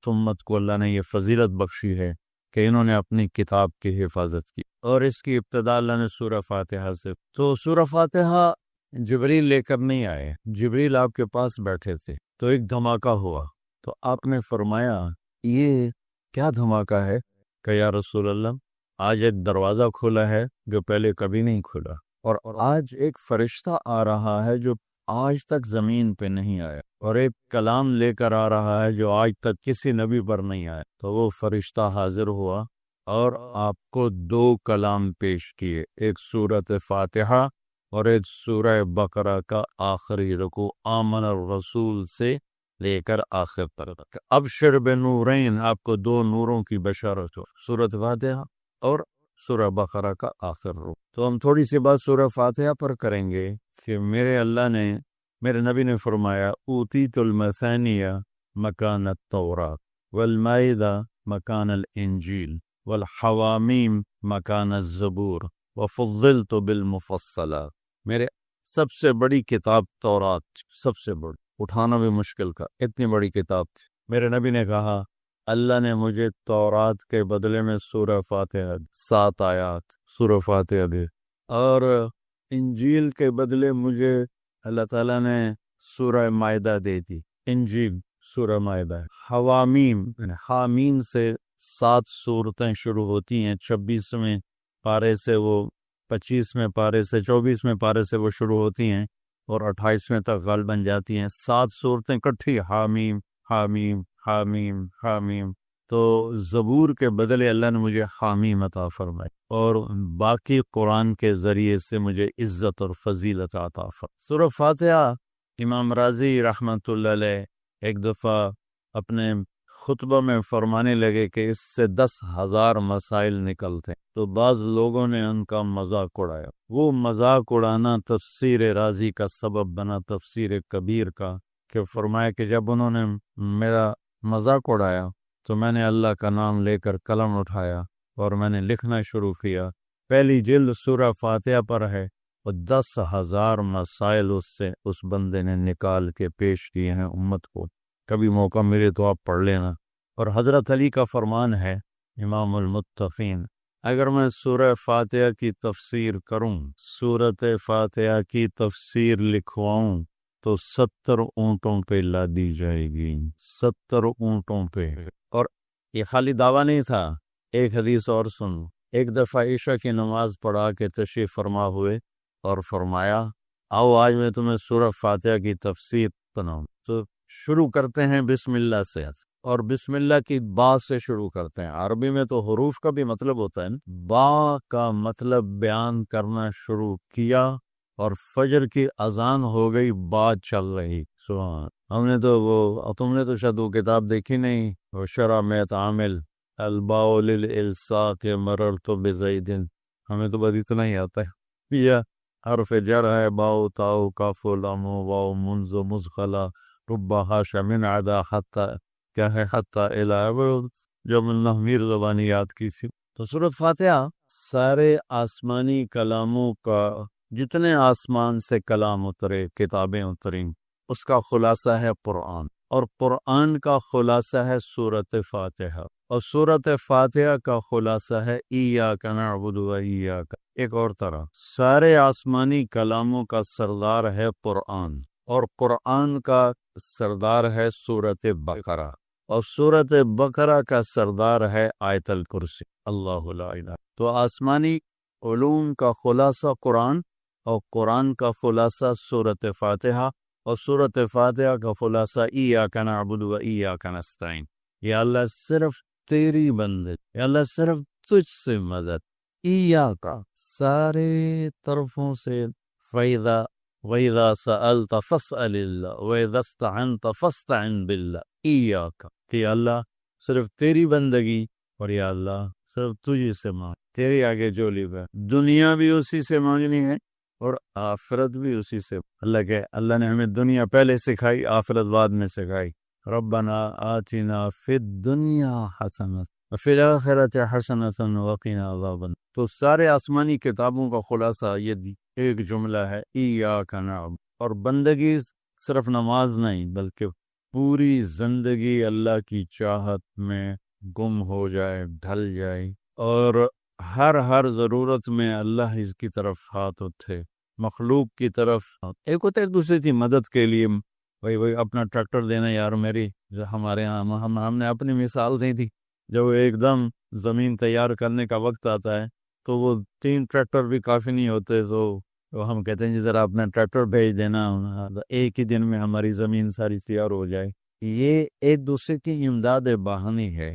امت کو اللہ نے یہ فضیلت بخشی ہے کہ انہوں نے اپنی کتاب کی حفاظت کی، اور اس کی ابتدا اللہ نے سورہ فاتحہ سے۔ تو سورہ فاتحہ جبریل لے کر نہیں آئے، جبریل آپ کے پاس بیٹھے تھے، تو ایک دھماکہ ہوا، تو آپ نے فرمایا یہ کیا دھماکہ ہے کہ یا رسول اللہ آج ایک دروازہ کھلا ہے جو پہلے کبھی نہیں کھلا، اور آج ایک فرشتہ آ رہا ہے جو آج تک زمین پہ نہیں آیا، اور ایک کلام لے کر آ رہا ہے جو آج تک کسی نبی پر نہیں آیا۔ تو وہ فرشتہ حاضر ہوا اور آپ کو 2 کلام پیش کیے، ایک سورۃ فاتحہ اور ایک سورہ بقرہ کا آخری رکوع، آمن الرسول سے لے کر آخر تک۔ ابشر بنورین، آپ کو 2 نوروں کی بشارت ہو، سورۃ فاتحہ اور سورہ بقرہ کا آخر رکوع۔ تو ہم تھوڑی سی بات سورہ فاتحہ پر کریں گے کہ میرے نبی نے فرمایا اوتیت المثانیہ مکان التوراۃ والمائدہ مکان الانجیل والحوامیم مکان الزبور وفضلت بالمفصلات۔ میرے سب سے بڑی کتاب تورات، سب سے بڑی، اٹھانا بھی مشکل کا، اتنی بڑی کتاب تھی۔ میرے نبی نے کہا اللہ نے مجھے تورات کے بدلے میں سورہ فاتحہ 7 آیات سورہ فاتحہ دے، اور انجیل کے بدلے مجھے اللہ تعالیٰ نے سورہ مائدہ دے دی، انجیل سورہ مائدہ۔ حوامیم سے 7 سورتیں شروع ہوتی ہیں، 26ویں پارے سے وہ 25ویں پارے سے 24ویں پارے سے وہ شروع ہوتی ہیں اور 28ویں تک غالب بن جاتی ہیں، 7 صورتیں کٹھی، حامیم حامیم حامیم حامیم۔ تو زبور کے بدلے اللہ نے مجھے حامیم عطا فرمائی، اور باقی قرآن کے ذریعے سے مجھے عزت اور فضیلت عطا فرمائی۔ سورہ فاتحہ، امام رازی رحمۃ اللہ علیہ ایک دفعہ اپنے خطبہ میں فرمانے لگے کہ اس سے 10,000 مسائل نکلتے ہیں، تو بعض لوگوں نے ان کا مذاق اڑایا۔ وہ مذاق اڑانا تفسیر رازی کا سبب بنا، تفسیر کبیر کا، کہ فرمایا کہ جب انہوں نے میرا مذاق اڑایا تو میں نے اللہ کا نام لے کر قلم اٹھایا اور میں نے لکھنا شروع کیا۔ پہلی جلد سورہ فاتحہ پر ہے، اور 10,000 مسائل اس بندے نے نکال کے پیش کیے ہیں امت کو۔ کبھی موقع ملے تو آپ پڑھ لینا۔ اور حضرت علی کا فرمان ہے، امام المتقین، اگر میں سورہ فاتحہ کی تفسیر کروں، سورۃ فاتحہ کی تفسیر لکھواؤں، تو 70 اونٹوں پہ لادی جائے گی، 70 اونٹوں پہ۔ اور یہ خالی دعویٰ نہیں تھا، ایک حدیث اور سن۔ ایک دفعہ عشاء کی نماز پڑھا کے تشریف فرما ہوئے اور فرمایا آؤ آج میں تمہیں سورہ فاتحہ کی تفسیر بناؤں۔ تو شروع کرتے ہیں بسم اللہ سے، اور بسم اللہ کی با سے شروع کرتے ہیں۔ عربی میں تو حروف کا بھی مطلب ہوتا ہے، با کا مطلب بیان کرنا شروع کیا، اور فجر کی اذان ہو گئی، بات چل رہی۔ سبحان، تم نے تو شاید وہ کتاب دیکھی نہیں، وہ شرح میں عامل الباء للالصاق مررت بزید، ہمیں تو بس اتنا ہی آتا ہے۔ یہ حرف جر ہے، باؤ تاؤ کاف لام واؤ منز مزغلہ رب حاشا من عدا حتی، کیا ہے حتی الہ، جب اللہ میر زبانی یاد کی تھی۔ تو سورۃ فاتحہ سارے آسمانی کلاموں کا، جتنے آسمان سے کلام اترے، کتابیں اتریں، اس کا خلاصہ ہے قرآن، اور قرآن کا خلاصہ ہے سورۃ فاتحہ، اور سورۃ فاتحہ کا خلاصہ ہے ایاک نعبد و ایاک۔ ایک اور طرح، سارے آسمانی کلاموں کا سردار ہے قرآن، اور قرآن کا سردار ہے سورۃ بقرہ، اور سورۃ بقرہ کا سردار ہے آیت الکرسی، اللہ لا الہ۔ تو آسمانی علوم کا خلاصہ قرآن، اور قرآن کا خلاصہ سورۃ فاتحہ، اور سورۃ فاتحہ کا خلاصہ ایاک نعبد و ایاک نستعین۔ یا اللہ صرف تیری بندے، یا اللہ صرف تجھ سے مدد، ایاک سارے طرفوں سے، وَإِذَا سَأَلْتَ فَاسْأَلِ اللَّهَ وَإِذَا اسْتَعَنْتَ فَاسْتَعِنْ بِاللَّهِ ایاک، کہ اللہ صرف تیری بندگی، اور یا اللہ صرف تجھی سے مانگ، تیری آگے جولی ہے، دنیا بھی اسی سے مانگنی ہے اور آخرت بھی اسی سے۔ اللہ نے ہمیں دنیا پہلے سکھائی، آخرت بعد میں سکھائی۔ ربنا آتنا فی الدنیا حسنۃ وفی الآخرۃ حسنۃ وقنا عذاب النار۔ تو سارے آسمانی کتابوں کا خلاصہ یہ ایک جملہ ہے، ایاک نعبد۔ اور بندگی صرف نماز نہیں، بلکہ پوری زندگی اللہ کی چاہت میں گم ہو جائے، ڈھل جائے، اور ہر ضرورت میں اللہ اس کی طرف ہاتھ اٹھے، مخلوق کی طرف ایک ہوتا ہے ایک دوسرے کی مدد کے لیے، وہی اپنا ٹریکٹر دینا یار میری، جو ہمارے یہاں ہم نے اپنی مثال دی تھی، جب ایک دم زمین تیار کرنے کا وقت آتا ہے تو وہ 3 ٹریکٹر بھی کافی نہیں ہوتے، تو ہم کہتے ہیں جی ذرا اپنا ٹریکٹر بھیج دینا، ایک ہی دن میں ہماری زمین ساری تیار ہو جائے۔ یہ ایک دوسرے کی امداد باہمی ہے۔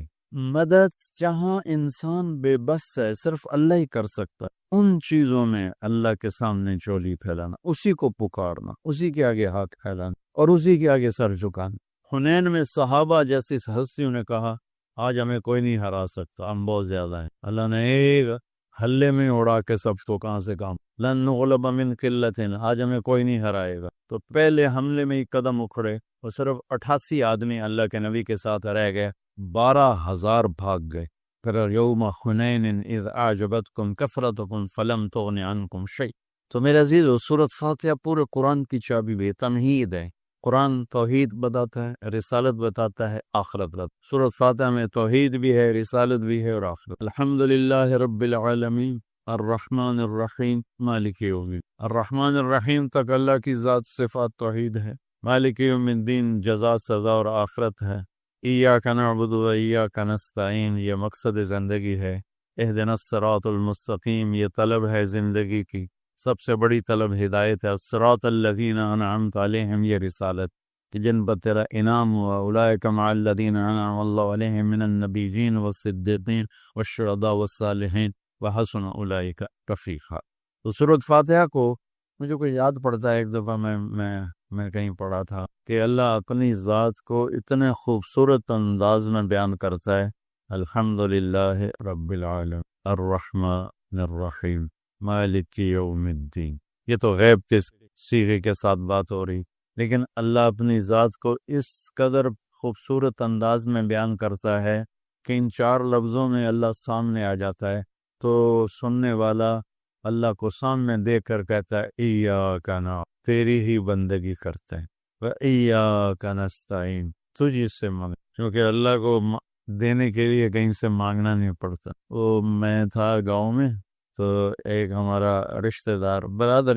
مدد جہاں انسان بے بس ہے، صرف اللہ ہی کر سکتا ہے، ان چیزوں میں اللہ کے سامنے چولی پھیلانا، اسی کو پکارنا، اسی کے آگے ہاتھ پھیلانا اور اسی کے آگے سر جھکانا۔ حنین میں صحابہ جیسی ہستیوں نے کہا آج ہمیں کوئی نہیں ہرا سکتا، ہم بہت زیادہ ہیں۔ اللہ نے ایک حلے میں اڑا کے سب کو کہاں سے کام، لن نغلب من قلت، آج ہمیں کوئی نہیں ہرائے گا۔ تو پہلے حملے میں ہی قدم اکھڑے اور صرف 88 آدمی اللہ کے نبی کے ساتھ رہ گئے، 12,000 بھاگ گئے۔ پھر یوم حنین اذ اعجبتکم کثرتکم فلم تغن عنکم شیء۔ تو میرے عزیزو، سورۃ فاتحہ پورے قرآن کی چابی بھی تمہید ہے۔ قرآن توحید بتاتا ہے، رسالت بتاتا ہے، آخرت بتاتا ہے۔ سورۃ فاتحہ میں توحید بھی ہے، رسالت بھی ہے اور آخرت۔ الحمدللہ رب العالمین الرحمن الرحیم مالک یوم الدین۔ الرحمن الرحیم تک اللہ کی ذات صفات توحید ہے، مالک یوم الدین جزا سزا اور آخرت ہے، ایاک نعبد و ایاک نستعین یہ مقصد زندگی ہے، اہدنا الصراط المستقیم یہ طلب ہے زندگی کی، سب سے بڑی طلب ہدایت ہے، الصراط الذین انعمت علیہم یہ رسالت کہ جن پر تیرا انعام ہوا، اولئک مع الذین انعم اللہ علیہم من النبیین والصدیقین والشہداء والصالحین وحسن اولئک رفیقا۔ تو سورۃ فاتحہ کو مجھے کوئی یاد پڑتا ہے، ایک دفعہ میں کہیں پڑھا تھا کہ اللہ اپنی ذات کو اتنے خوبصورت انداز میں بیان کرتا ہے، الحمدللہ رب العالمین الرحمن الرحیم مالک یوم الدین۔ یہ تو غیب کے صیغے کے ساتھ بات ہو رہی، لیکن اللہ اپنی ذات کو اس قدر خوبصورت انداز میں بیان کرتا ہے کہ ان 4 لفظوں میں اللہ سامنے آ جاتا ہے تو سننے والا اللہ کو سامنے دیکھ کر کہتا ہے ایاک نعبد، تیری ہی بندگی کرتے ہیں، وَإِيَّاكَ نَسْتَعِينُ تجھ سے مانگ، کیونکہ اللہ کو دینے کے لیے کہیں سے مانگنا نہیں پڑتا۔ وہ میں تھا گاؤں میں، تو ایک ہمارا رشتہ دار برادر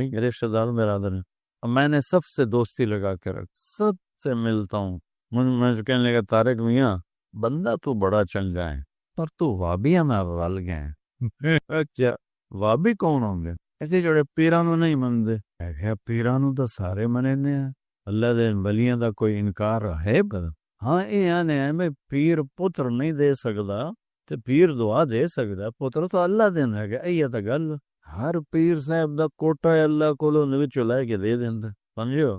میں نے سب سے دوستی لگا کے رکھ، سب سے ملتا ہوں، مجھے کہنے لگا طارق میاں بندہ تو بڑا چنگا ہے پر تو وابیاں میں غل گئے ہیں۔ اچھا وابی کون ہوں گے؟ ایسے جڑے پیرانو نہیں مندے، پیرانو تو سارے منے ہیں، اللہ دے ولیاں دا کوئی انکار ہے پر ہاں یہ آنے ہیں میں پیر پتر نہیں دے سکتا تے پیر دعا دے سکتا، پتر تو اللہ دین ہے گا، یہ تا گل ہر پیر صاحب دا کوٹا ہے اللہ کو لو نوی چلائے کے دے دیندے، سمجھو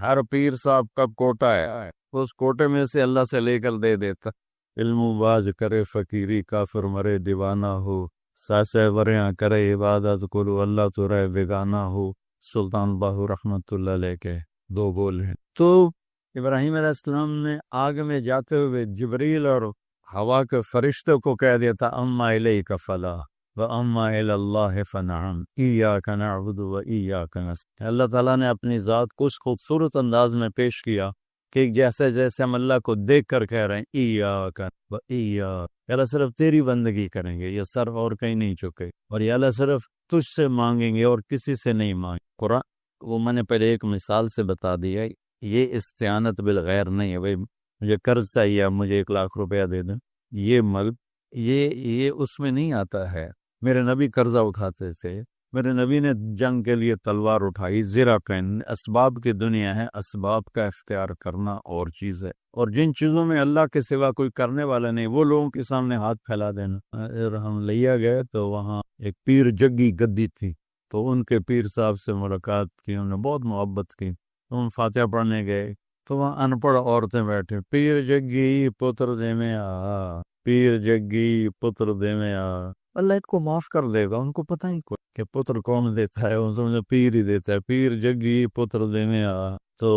ہر پیر صاحب کا کوٹا ہے، اس کوٹے میں سے اللہ سے لے کر دے دیتا۔ علم باز کرے فقیری کافر مرے دیوانہ ہو، ساسے وریاں کرے عبادت کرو اللہ تو رہے بیگانہ ہو، سلطان باہو رحمت اللہ علیہ کے 2 بول ہیں۔ تو ابراہیم علیہ السلام نے آگ میں جاتے ہوئے جبریل اور ہوا کے فرشتوں کو کہہ دیا تھا اما الیک فلا واما الی اللہ فنعم ایاک نعبد و ایاک نستعین۔ اللہ تعالیٰ نے اپنی ذات کو اس خوبصورت انداز میں پیش کیا کہ جیسے ہم اللہ کو دیکھ کر کہہ رہے ہیں ایاک و ایاک، یا اللہ صرف تیری بندگی کریں گے، یہ سر اور کہیں نہیں چکے، اور یا اللہ صرف تجھ سے مانگیں گے اور کسی سے نہیں مانگیں۔ قرآن وہ میں نے پہلے ایک مثال سے بتا دیا، یہ استعانت بالغیر نہیں ہے، بھائی مجھے قرض چاہیے اب مجھے 1,00,000 روپیہ دے دیں، یہ اس میں نہیں آتا ہے۔ میرے نبی قرضہ اٹھاتے تھے، میرے نبی نے جنگ کے لیے تلوار اٹھائی، زرہ قین، اسباب کی دنیا ہے، اسباب کا اختیار کرنا اور چیز ہے، اور جن چیزوں میں اللہ کے سوا کوئی کرنے والا نہیں وہ لوگوں کے سامنے ہاتھ پھیلا دینا۔ اگر ہم لیا گئے تو وہاں ایک پیر جگی گدی تھی، تو ان کے پیر صاحب سے ملاقات کی، انہوں نے بہت محبت کی، ہم فاتحہ پڑھنے گئے تو وہاں ان پڑھ عورتیں بیٹھے، پیر جگی پتر دے میں آ، پیر جگی پتر دے میں آ، اللہ ان کو معاف کر دے گا، ان کو پتہ ہی کوئی کہ پتر کون دیتا ہے، ان سمجھے پیر ہی دیتا ہے، پیر جگی پتر دے میں آ۔ تو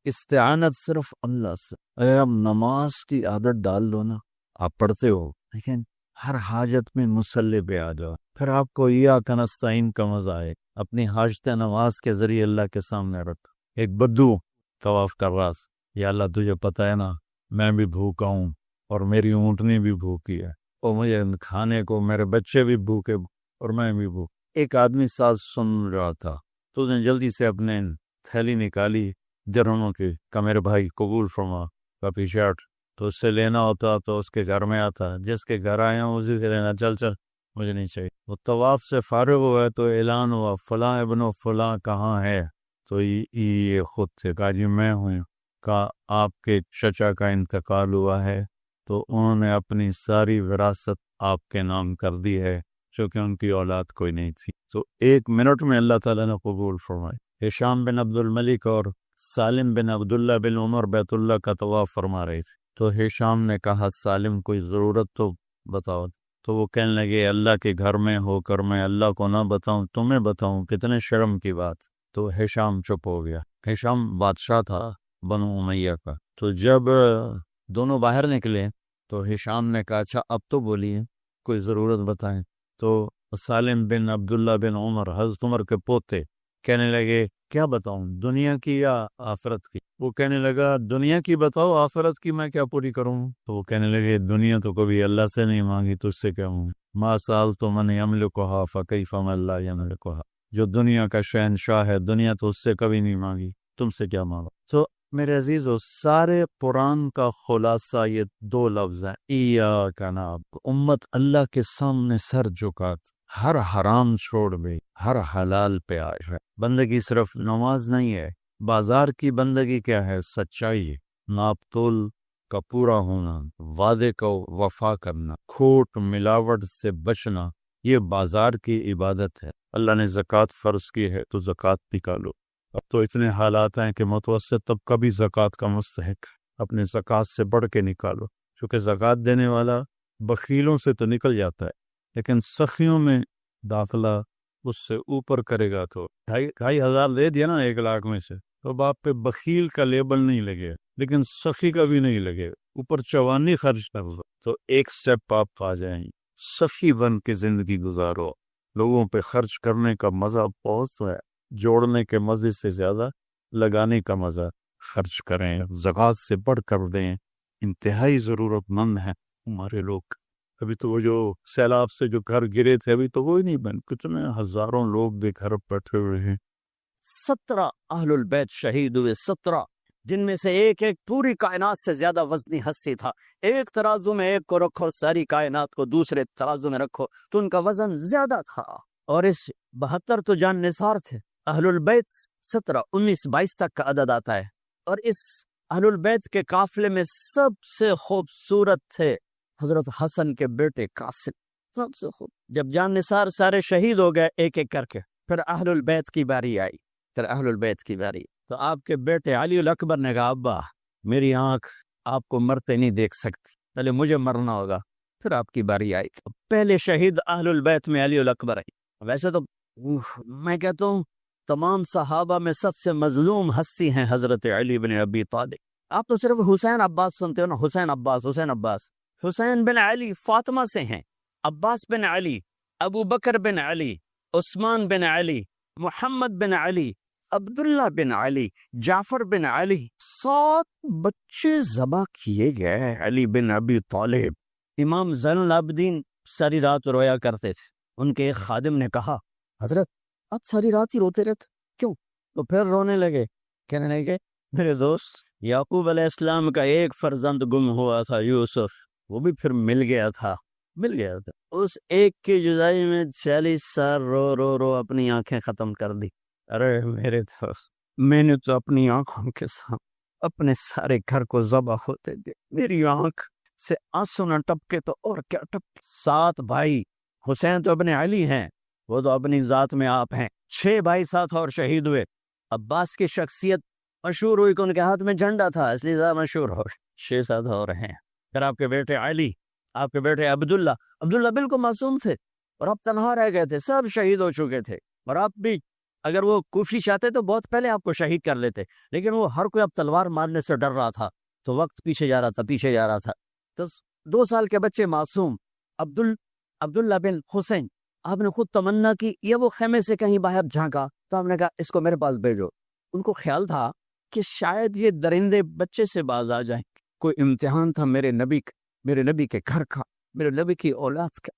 استعانت صرف اللہ سے۔ اگر آپ نماز کی عادت ڈال لو نا، آپ پڑھتے ہو لیکن ہر حاجت میں مصلی پہ آ جاؤ، پھر آپ کو ایاک نستعین کا مزہ آئے، اپنی حاجت نماز کے ذریعے اللہ کے سامنے رکھ۔ ایک بدو طواف کر رہا یا اللہ تجھے پتہ ہے نا میں بھی بھوکا ہوں اور میری اونٹنی بھی بھوکی ہے اور مجھے کھانے کو میرے بچے بھی بھوکے اور میں بھی بھوک. ایک آدمی ساتھ سن رہا تھا تو اس نے جلدی سے اپنے تھیلی نکالی درہموں کی کہ میرے بھائی قبول فرما کا پیچھے ہٹ. تو اس سے لینا ہوتا تو اس کے گھر میں آتا, جس کے گھر آیا اسی سے لینا, چل چل مجھے نہیں چاہیے. وہ طواف سے فارغ ہوا تو اعلان ہوا فلاں ابن و فلاں کہاں ہے. تو یہ خود سے کہا جی میں ہوں. کہا آپ کے چچا کا انتقال ہوا ہے تو انہوں نے اپنی ساری وراثت آپ کے نام کر دی ہے چونکہ ان کی اولاد کوئی نہیں تھی. تو 1 منٹ میں اللہ تعالیٰ نے قبول فرمائے. ہشام بن عبد الملک اور سالم بن عبداللہ بن عمر بیت اللہ کا طواف فرما رہے تھے. تو ہشام نے کہا سالم کوئی ضرورت تو بتاؤ. تو وہ کہنے لگے اللہ کے گھر میں ہو کر میں اللہ کو نہ بتاؤں تمہیں بتاؤں, کتنے شرم کی بات. تو ہشام چپ ہو گیا. ہشام بادشاہ تھا بنو امیہ کا. تو جب دونوں باہر نکلے تو ہشام نے کہا اچھا اب تو بولیے کوئی ضرورت بتائیں. تو سالم بن عبداللہ بن عمر حضرت عمر کے پوتے کہنے لگے کیا بتاؤں دنیا کی یا آخرت کی. وہ کہنے لگا دنیا کی بتاؤ, آخرت کی میں کیا پوری کروں. تو وہ کہنے لگے دنیا تو کبھی اللہ سے نہیں مانگی, تجھ سے کیا ہوں. ما سال تو من یملکھا فکیف من لا یملکھا. جو دنیا کا شہنشاہ ہے دنیا تو اس سے کبھی نہیں مانگی, تم سے کیا مانگا. تو میرے عزیزو سارے قرآن کا خلاصہ یہ 2 لفظ ہیں ایاک نعبد. امت اللہ کے سامنے سر جھکات, ہر حرام چھوڑ گئی, ہر حلال پہ آئے ہے. بندگی صرف نماز نہیں ہے, بازار کی بندگی کیا ہے؟ سچائی, ناپ تول کا پورا ہونا, وعدے کو وفا کرنا, کھوٹ ملاوٹ سے بچنا, یہ بازار کی عبادت ہے. اللہ نے زکوٰۃ فرض کی ہے تو زکوٰۃ نکالو. اب تو اتنے حالات ہیں کہ متوسط طبقہ بھی زکوٰۃ کا مستحق, اپنے زکوٰۃ سے بڑھ کے نکالو. کیونکہ زکوٰۃ دینے والا بخیلوں سے تو نکل جاتا ہے لیکن سخیوں میں داخلہ اس سے اوپر کرے گا تو 2,500 دے دیا نا 1 لاکھ میں سے تو باپ پہ بخیل کا لیبل نہیں لگے لیکن سخی کا بھی نہیں لگے, اوپر چوانی خرچ کر دو تو 1 سٹیپ آپ آ جائیں. سخی بن کے زندگی گزارو. لوگوں پہ خرچ کرنے کا مزہ بہت ہے, جوڑنے کے مزے سے زیادہ لگانے کا مزہ. خرچ کریں, زکوٰۃ سے بڑھ کر دیں, انتہائی ضرورت مند ہیں ہمارے لوگ. ابھی تو وہ جو سیلاب سے جو گھر گرے تھے ابھی تو وہی نہیں بن, کتنے ہزاروں لوگ بھی گھر بیٹھے ہوئے ہیں. 17 اہل البیت شہید ہوئے, 17 جن میں سے ایک پوری کائنات سے زیادہ وزنی ہستی تھا. ایک ترازو میں ایک کو رکھو, ساری کائنات کو دوسرے ترازو میں رکھو تو ان کا وزن زیادہ تھا. اور اس 72 تو جان نثار تھے. اہل البیت 17 19 22 تک کا عدد آتا ہے. اور اس اہل البیت کے قافلے میں سب سے خوبصورت تھے حضرت حسن کے بیٹے قاسم, سب سے خوب. جب جان نثار سارے شہید ہو گئے ایک ایک کر کے, پھر اہل البیت کی باری آئی. پھر اہل البیت کی باری تو آپ کے بیٹے علی الاکبر نے کہا ابا میری آنکھ آپ کو مرتے نہیں دیکھ سکتی, پہلے مجھے مرنا ہوگا. پھر آپ کی باری آئی. پہلے شہید اہل البیت میں علی الاکبر آئی. ویسے تو میں کہتا ہوں تمام صحابہ میں سب سے مظلوم ہستی ہیں حضرت علی بن ابی طالب. آپ تو صرف حسین عباس سنتے ہو نا, حسین عباس حسین عباس. حسین بن علی فاطمہ سے ہیں, عباس بن علی, ابو بکر بن علی, عثمان بن علی, محمد بن علی, عبداللہ بن علی, جعفر بن علی. 7 بچے ذبح کیے گئے علی بن ابی طالب. امام زین العابدین ساری رات رویا کرتے تھے. ان کے ایک خادم نے کہا حضرت آپ ساری رات ہی روتے رہتے کیوں؟ تو پھر رونے لگے, کہنے لگے میرے دوست یعقوب علیہ السلام کا ایک فرزند گم ہوا تھا یوسف, وہ بھی پھر مل گیا تھا. اس ایک کی جدائی میں 40 سال رو رو رو اپنی آنکھیں ختم کر دی. ارے میرے دوست میں نے تو اپنی آنکھوں کے ساتھ اپنے سارے گھر کو ذبح ہوتے دے, میری آنکھ سے آنسو نہ ٹپکے تو اور کیا ٹپکے. 7 بھائی, حسین تو ابن علی ہیں, وہ تو اپنی ذات میں آپ ہیں. 6 بھائی ساتھ اور شہید ہوئے. عباس کی شخصیت مشہور ہوئی کہ ان کے ہاتھ میں جھنڈا تھا, اس لیے زیادہ مشہور ہو. 6 ساتھ اور ہیں. پھر آپ کے بیٹے علی, آپ کے بیٹے عبداللہ بالکل معصوم تھے اور آپ تنہا رہ گئے تھے, سب شہید ہو چکے تھے. اور آپ بھی اگر وہ کوفی چاہتے تو بہت پہلے آپ کو شہید کر لیتے, لیکن وہ ہر کوئی اب تلوار مارنے سے ڈر رہا تھا تو وقت پیچھے جا رہا تھا. تو 2 سال کے بچے معصوم عبداللہ بن حسین, آپ نے خود تمنا کی یا وہ خیمے سے کہیں باہر جھانکا تو آپ نے کہا اس کو میرے پاس بھیجو. ان کو خیال تھا کہ شاید یہ درندے بچے سے باز آ جائیں. کوئی امتحان تھا میرے نبی کے گھر کا، میرے نبی کی اولاد کا.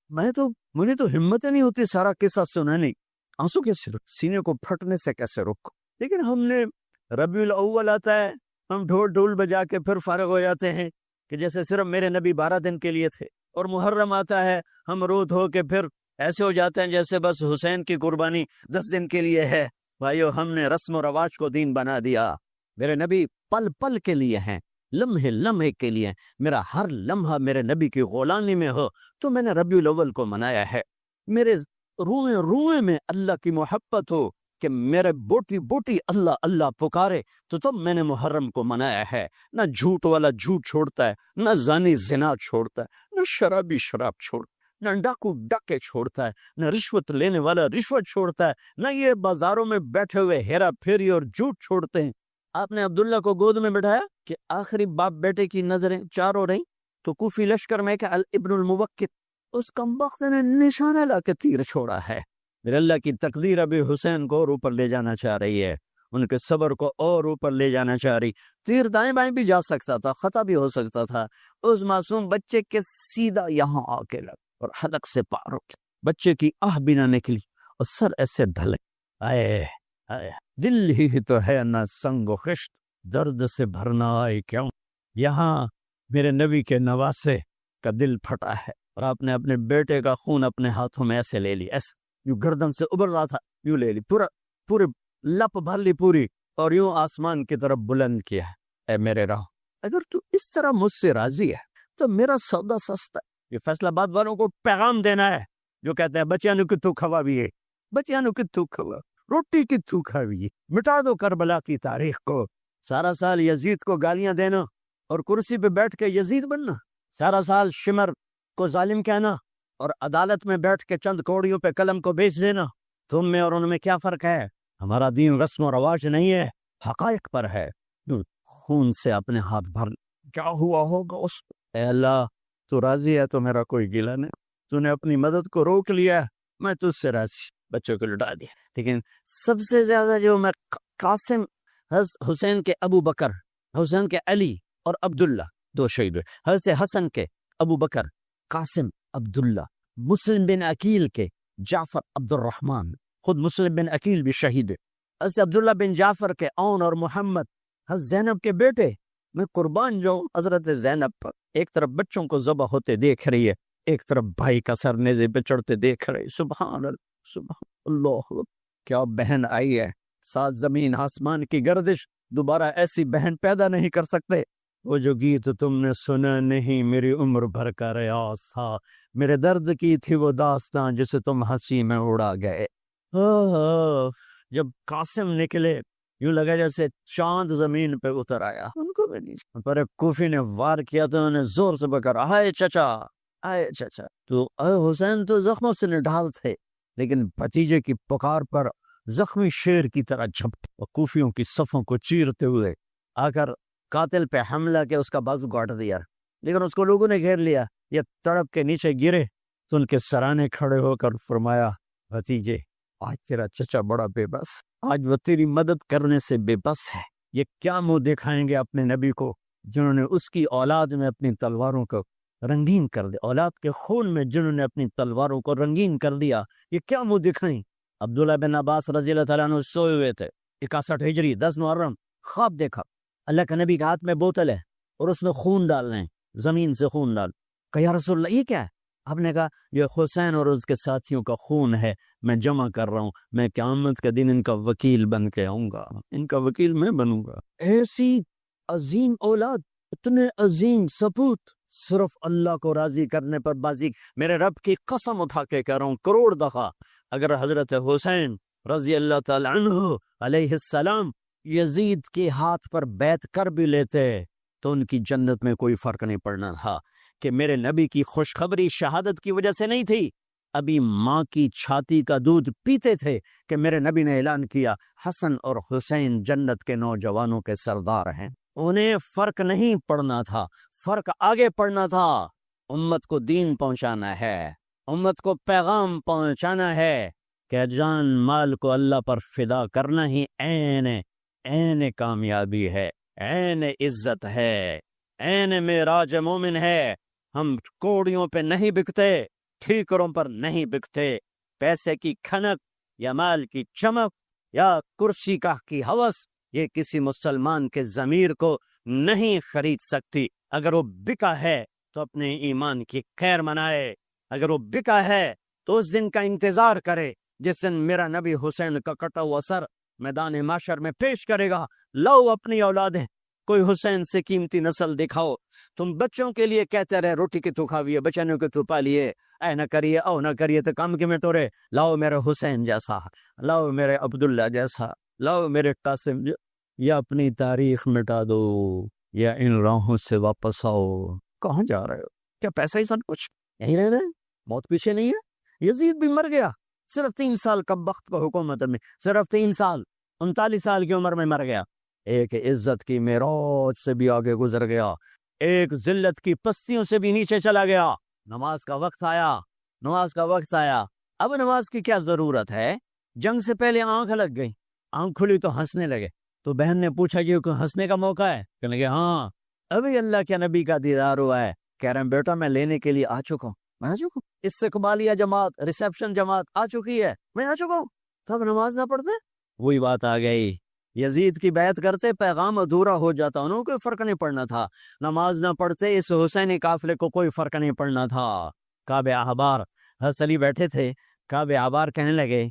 مجھے تو ہمت ہی نہیں ہوتی سارا قصہ سنانے. آنسو کیسے روک، سینے کو پھٹنے سے کیسے روک. لیکن ہم نے ربیع الاول آتا ہے، ہم ڈھول بجا کے پھر فارغ ہو جاتے ہیں کہ جیسے صرف میرے نبی 12 دن کے لیے تھے. اور محرم آتا ہے، ہم رو دھو کے پھر ایسے ہو جاتے ہیں جیسے بس حسین کی قربانی 10 دن کے لیے ہے. بھائیو، ہم نے رسم و رواج کو دین بنا دیا. میرے نبی پل پل کے لیے ہیں، لمحے لمحے کے لیے. میرا ہر لمحہ میرے نبی کی غلامی میں ہو تو میں نے ربیع الاول کو منایا ہے. میرے روئے روئے میں اللہ کی محبت ہو کہ میرے بوٹی بوٹی اللہ اللہ پکارے تو تب میں نے محرم کو منایا ہے. نہ جھوٹ والا جھوٹ چھوڑتا ہے، نہ زانی زنا چھوڑتا ہے، نہ شرابی شراب چھوڑتا ہے، نہ ڈاکو ڈاکے چھوڑتا ہے، نہ رشوت لینے والا رشوت چھوڑتا ہے، نہ یہ بازاروں میں بیٹھے ہوئے ہیرا پھیری اور جھوٹ چھوڑتے ہیں. آپ نے عبداللہ کو گود میں بٹھایا کہ آخری باپ بیٹے کی نظریں چار ہو رہی تو کوفی لشکر میں کہ الابن الموقت، اس کمبخت نے نشانہ لا کے تیر چھوڑا ہے. میرے اللہ کی تقدیر ابھی حسین کو اور اوپر لے جانا چاہ رہی ہے، ان کے صبر کو اور اوپر لے جانا چاہ رہی. تیر دائیں بائیں بھی جا سکتا تھا، خطا بھی ہو سکتا تھا. اس معصوم بچے کے سیدھا یہاں آ کے لگ اور حلق سے پار ہو کے بچے کی آہ بھی نہ نکلی اور سر ایسے ڈھلے. آئے آئے، دل ہی تو ہے نہ سنگ و خشت، درد سے بھرنا آئے کیوں. یہاں میرے نبی کے نواسے کا دل پھٹا ہے اور آپ نے اپنے بیٹے کا خون اپنے ہاتھوں میں ایسے لے لی، ایسے یوں گردن سے ابھر رہا تھا، یوں لے لی، پورے لپ بھر لی پوری، اور یوں آسمان کی طرف بلند کیا. اے میرے راہ، اگر تو اس طرح مجھ سے راضی ہے تو میرا سودا سستا ہے. یہ فیصلہ باد والوں کو پیغام دینا ہے جو کہتے ہیں بچیاں نو کتوں کھوا بھی ہے، بچیاں نو کتوں کھوا، روٹی کتوں کھاوی، مٹا دو کربلا کی تاریخ کو. سارا سال یزید کو گالیاں دینا اور کرسی پہ بیٹھ کے یزید بننا، سارا سال شمر کو ظالم کہنا اور عدالت میں بیٹھ کے چند کوڑیوں پہ قلم کو بیچ دینا. تم میں اور ان میں کیا فرق ہے؟ ہمارا دین رسم و رواج نہیں ہے، حقائق پر ہے. خون سے اپنے ہاتھ بھر کیا ہوا ہوگا اس کو. اے اللہ، تو راضی ہے تو میرا کوئی گلہ نہیں، تو نے اپنی مدد کو روک لیا، میں تجھ سے راضی. بچوں کو لٹا دیا. لیکن سب سے زیادہ جو میں قاسم، حسین کے ابو بکر، حسین کے علی اور عبداللہ، دو شہید ہوئے. حضرت حسن کے ابو بکر، قاسم، عبداللہ. مسلم بن عقیل کے جعفر، عبد الرحمن، خود مسلم بن عقیل بھی شہید ہے. حضرت عبداللہ بن جعفر کے اون اور محمد، حضرت زینب کے بیٹے. میں قربان جاؤں حضرت زینب پر. ایک طرف بچوں کو ذبح ہوتے دیکھ رہی ہے، ایک طرف بھائی کا سر نیزے پہ چڑھتے دیکھ رہی. سبحان اللہ، سبحان اللہ، کیا بہن آئی ہے. ساتھ زمین آسمان کی گردش، دوبارہ ایسی بہن پیدا نہیں کر سکتے. وہ جو گیت تم نے سنا نہیں میری عمر بھر کا ریاض تھا، میرے درد کی تھی وہ داستان جسے تم ہنسی میں اڑا گئے. جب قاسم نکلے یوں لگا جیسے چاند زمین پہ اتر آیا. ان کو بھی نہیں پر ایک کوفی نے وار کیا تو انہوں نے زور سے بکرا، آئے چچا، آئے چچا. تو حسین تو زخموں سے نڈھال تھے، لیکن بھتیجے کی پکار پر زخمی شیر کی طرح جھپٹے اور کوفیوں کی صفوں کو چیرتے ہوئے آ کر قاتل پہ حملہ کے اس کا بازو کاٹ دیا. لیکن اس کو لوگوں نے گھیر لیا. یہ تڑپ کے نیچے گرے تو ان کے سرانے کھڑے ہو کر فرمایا، بھتیجے، آج تیرا چچا بڑا بے بس، آج وہ تیری مدد کرنے سے بے بس ہے. یہ کیا منہ دکھائیں گے اپنے نبی کو جنہوں نے اس کی اولاد میں اپنی تلواروں کو رنگین کر دیا، اولاد کے خون میں جنہوں نے اپنی تلواروں کو رنگین کر دیا. یہ کیا منہ دکھائیں؟ عبداللہ بن عباس رضی اللہ تعالیٰ عنہ سوئے ہوئے تھے. 61 ہجری 10 محرم، خواب دیکھا اللہ کے نبی کے ہاتھ میں بوتل ہے اور اس میں خون ڈال رہے ہیں، زمین سے خون ڈال. کہا یا رسول اللہ یہ کیا ہے؟ آپ نے کہا یہ حسین اور اس کے ساتھیوں کا خون ہے، میں جمع کر رہا ہوں، میں قیامت کے دن ان کا وکیل بن کے آؤں گا، ان کا وکیل میں بنوں گا. ایسی عظیم اولاد، اتنے عظیم سپوت، صرف اللہ کو راضی کرنے پر بازی. میرے رب کی قسم اٹھا کے کہہ رہا ہوں، کروڑ دفعہ اگر حضرت حسین رضی اللہ تعالی عنہ علیہ السلام یزید کے ہاتھ پر بیعت کر بھی لیتے تو ان کی جنت میں کوئی فرق نہیں پڑنا تھا. کہ میرے نبی کی خوشخبری شہادت کی وجہ سے نہیں تھی، ابھی ماں کی چھاتی کا دودھ پیتے تھے کہ میرے نبی نے اعلان کیا حسن اور حسین جنت کے نوجوانوں کے سردار ہیں. انہیں فرق نہیں پڑنا تھا، فرق آگے پڑنا تھا. امت کو دین پہنچانا ہے، امت کو پیغام پہنچانا ہے کہ جان مال کو اللہ پر فدا کرنا ہی عین ہے. عین کامیابی ہے، عین عزت ہے، عین معراج مومن ہے۔ ہم کوڑیوں پہ نہیں بکتے، ٹھیکروں پر نہیں بکتے، پیسے کی کھنک یا مال کی چمک یا کرسی کا کی ہوس یہ کسی مسلمان کے ضمیر کو نہیں خرید سکتی۔ اگر وہ بکا ہے تو اپنے ایمان کی خیر منائے، اگر وہ بکا ہے تو اس دن کا انتظار کرے جس دن میرا نبی حسین کا کٹا ہوا سر میدان محشر میں پیش کرے گا۔ لاؤ اپنی اولادیں، کوئی حسین سے قیمتی نسل دکھاؤ۔ تم بچوں کے لیے کہتے رہے روٹی کی تو کھاویے، بچنوں کے تو پالیے، اے نہ کریے او نہ کریے تو کام کی میں ٹورے۔ لاؤ میرے حسین جیسا، لاؤ میرے عبداللہ جیسا، لاؤ میرے قاسم یا اپنی تاریخ مٹا دو یا ان راہوں سے واپس آؤ۔ کہاں جا رہے ہو؟ کیا پیسہ ہی سب کچھ یہیں رہنا ہے؟ موت پیچھے نہیں ہے؟ یزید بھی مر گیا، صرف 3 سال کم وقت کو حکومت میں، صرف 3 سال، 39 سال کی عمر میں مر گیا۔ ایک عزت کی معراج سے بھی آگے گزر گیا، ایک ذلت کی پستیوں سے بھی نیچے چلا گیا۔ نماز کا وقت آیا، نماز کا وقت آیا۔ اب نماز کی کیا ضرورت ہے؟ جنگ سے پہلے آنکھ لگ گئی، آنکھ کھلی تو ہنسنے لگے، تو بہن نے پوچھا کہ ہنسنے کا موقع ہے؟ کہنے لگے ہاں، ابھی اللہ کے نبی کا دیدار ہوا ہے۔ کہہ رہے ہیں بیٹا میں لینے کے لیے آ چکا ہوں، میں آ چکا ہوں، استقبالیہ جماعت، ریسیپشن جماعت آ چکی ہے، میں آ چکا ہوں۔ تب نماز نہ پڑھتے؟ وہی بات آ گئی، یزید کی بیعت کرتے پیغام ادھورا ہو جاتا، انہوں کو کوئی فرق نہیں پڑنا تھا۔ نماز نہ پڑھتے اس حسینی قافلے کو کوئی فرق نہیں پڑنا تھا۔ کعب احبار حضرت علی بیٹھے تھے، کعب احبار کہنے لگے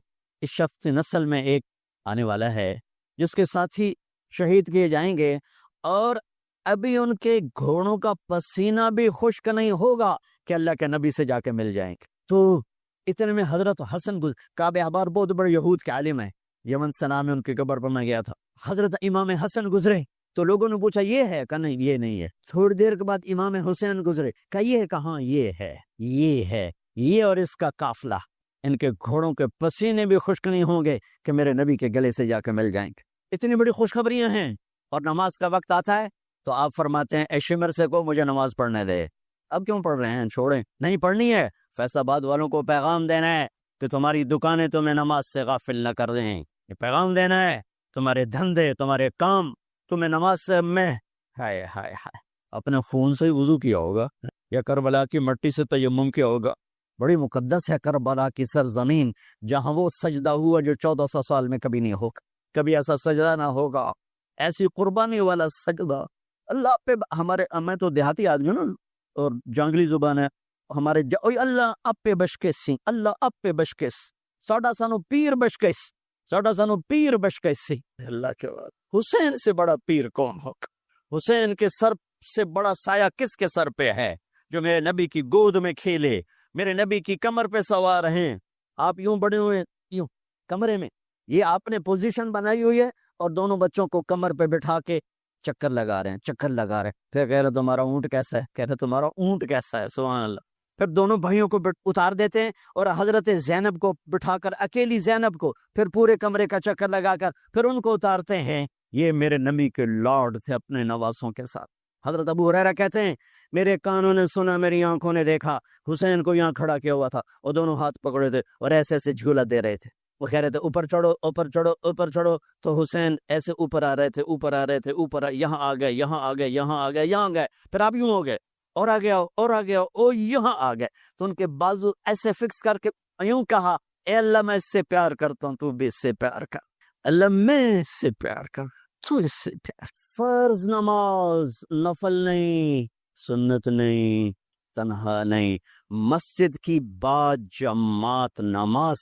اس شخص نسل میں ایک آنے والا ہے جس کے ساتھی شہید کیے جائیں گے، اور ابھی ان کے گھوڑوں کا پسینہ بھی خشک نہیں ہوگا کہ اللہ کے نبی سے جا کے مل جائیں گے۔ تو اتنے میں حضرت حسن کعب احبار بہت بڑے یہود کے عالم ہیں، یمن سنا میں ان کی قبر پر میں گیا تھا۔ حضرت امام حسن گزرے تو لوگوں نے پوچھا یہ ہے؟ کہا نہیں یہ نہیں ہے۔ تھوڑی دیر کے بعد امام حسین گزرے، کہا یہ ہے؟ کہاں یہ ہے، یہ ہے، یہ اور اس کا قافلہ، ان کے گھوڑوں کے پسینے بھی خشک نہیں ہوں گے کہ میرے نبی کے گلے سے جا کے مل جائیں گے۔ اتنی بڑی خوشخبریاں ہیں، اور نماز کا وقت آتا ہے تو آپ فرماتے ہیں اے شمر سے کو مجھے نماز پڑھنے دے۔ اب کیوں پڑھ رہے ہیں؟ چھوڑیں، نہیں پڑھنی ہے۔ فیصل آباد والوں کو پیغام دینا ہے کہ تمہاری دکانیں تمہیں نماز سے غافل نہ کر دیں، یہ پیغام دینا ہے۔ تمہارے دھندے، تمہارے کام تمہیں نماز سے میں ہائے ہائے ہائے اپنے خون سے ہی وضو کیا ہوگا یا کربلا کی مٹی سے تیمم کیا ہوگا۔ بڑی مقدس ہے کربلا کی سرزمین، جہاں وہ سجدہ ہوا جو 1400 سال میں کبھی نہیں ہوگا، کبھی ایسا سجدہ نہ ہوگا، ایسی قربانی والا سجدہ اللہ پہ۔ ہمارے میں تو دیہاتی آدمی ہوں نا، اور جانگلی زبان ہے ہمارے اللہ آپ پہ بشکیسی، اللہ آپ پہ بشکیس، ساڈا سانو پیر بشکیس، ساڈا سانو پیر بشکیسی۔ اللہ کے بعد حسین سے بڑا پیر کون ہوگا؟ حسین کے سر سے بڑا سایہ کس کے سر پہ ہے جو میرے نبی کی گود میں کھیلے، میرے نبی کی کمر پہ سوار ہیں۔ آپ یوں بڑے ہوئے یوں کمرے میں، یہ آپ نے پوزیشن بنائی ہوئی ہے، اور دونوں بچوں کو کمر پہ بٹھا کے چکر لگا رہے ہیں، چکر لگا رہے ہیں۔ پھر کہہ رہے تمہارا اونٹ کیسا ہے؟ کہہ رہے تمہارا اونٹ کیسا ہے؟ سبحان اللہ۔ پھر دونوں بھائیوں کو اتار دیتے ہیں، اور حضرت زینب کو بٹھا کر، اکیلی زینب کو، پھر پورے کمرے کا چکر لگا کر پھر ان کو اتارتے ہیں۔ یہ میرے نبی کے لارڈ تھے اپنے نواسوں کے ساتھ۔ حضرت ابو ہریرہ کہتے ہیں میرے کانوں نے سنا، میری آنکھوں نے دیکھا، حسین کو یہاں کھڑا کیا ہوا تھا، اور دونوں ہاتھ پکڑے تھے اور ایسے ایسے جھولا دے رہے تھے۔ وہ کہہ رہے تھے اوپر چڑھو، اوپر چڑھو، اوپر چڑھو، تو حسین ایسے اوپر آ رہے تھے، اوپر آ رہے تھے، اوپر یہاں آ گئے، یہاں آ گئے، یہاں آ گئے، یہاں گئے، پھر آپ یوں ہو گئے، اور آ گیا، اور آ گیا، او یہاں آ گئے، تو ان کے بازو ایسے فکس کر کے یوں کہا اے اللہ میں اس سے پیار کرتا ہوں، تو بھی اس سے پیار کر، اللہ میں اس سے پیار کر، تو اس سے پیار۔ فرض نماز نفل نہیں، سنت نہیں، تنہا نہیں، مسجد کی با جماعت نماز۔